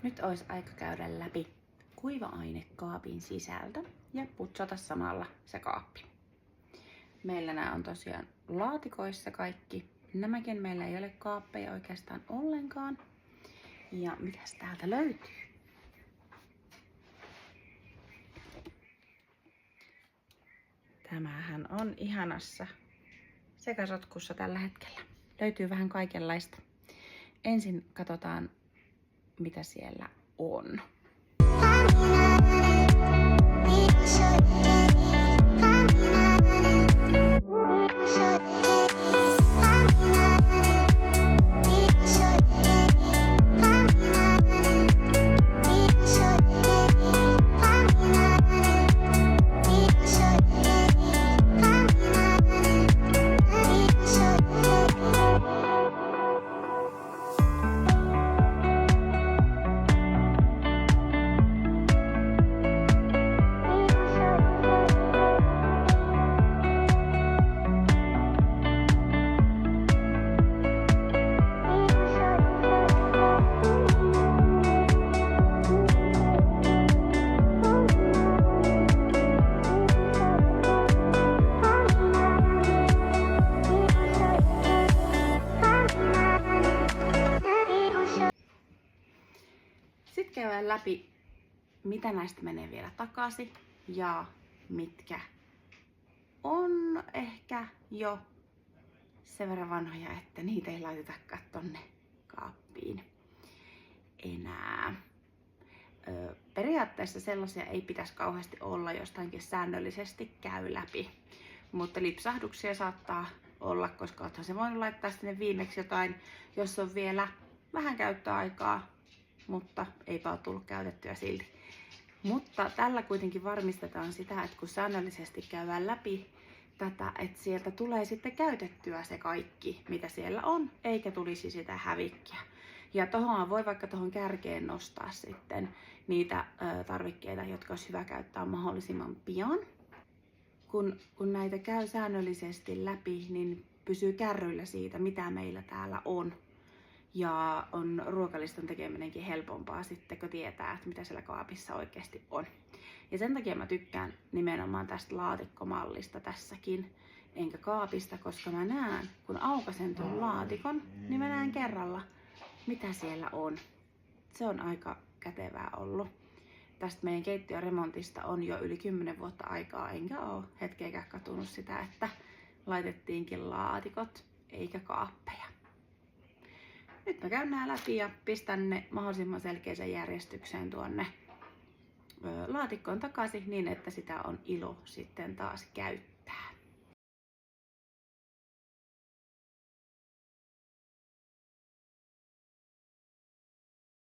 Nyt olisi aika käydä läpi kuiva-ainekaapin sisältö ja putsata samalla se kaappi. Meillä nämä on tosiaan laatikoissa kaikki. Nämäkin meillä ei ole kaappeja oikeastaan ollenkaan. Ja mitäs täältä löytyy? Tämähän on ihanassa sekasotkussa tällä hetkellä. Löytyy vähän kaikenlaista. Ensin katsotaan, mitä siellä on. Sitten käydään läpi, mitä näistä menee vielä takaisin ja mitkä on ehkä jo sen verran vanhoja, että niitä ei laitetakaan tonne kaappiin enää. Periaatteessa sellaisia ei pitäisi kauheasti olla, jostainkin säännöllisesti käy läpi. Mutta lipsahduksia saattaa olla, koska oothan se voinut laittaa sinne viimeksi jotain, jos on vielä vähän käyttöaikaa, mutta eipä ole tullut käytettyä silti. Mutta tällä kuitenkin varmistetaan sitä, että kun säännöllisesti käydään läpi tätä, että sieltä tulee sitten käytettyä se kaikki, mitä siellä on, eikä tulisi sitä hävikkiä. Ja tohon voi vaikka tuohon kärkeen nostaa sitten niitä tarvikkeita, jotka olisi hyvä käyttää mahdollisimman pian. Kun näitä käy säännöllisesti läpi, niin pysyy kärryillä siitä, mitä meillä täällä on. Ja on ruokaliston tekeminenkin helpompaa sitten, kun tietää, että mitä siellä kaapissa oikeasti on. Ja sen takia mä tykkään nimenomaan tästä laatikkomallista tässäkin, enkä kaapista, koska mä näen, kun aukasen tuon laatikon, niin mä näen kerralla, mitä siellä on. Se on aika kätevää ollut. Tästä meidän keittiöremontista on jo yli 10 vuotta aikaa, enkä ole hetkeäkään katunut sitä, että laitettiinkin laatikot eikä kaappeja. Nyt mä käyn nää läpi ja pistän ne mahdollisimman selkeäseen järjestykseen tuonne laatikkoon takaisin niin, että sitä on ilo sitten taas käyttää.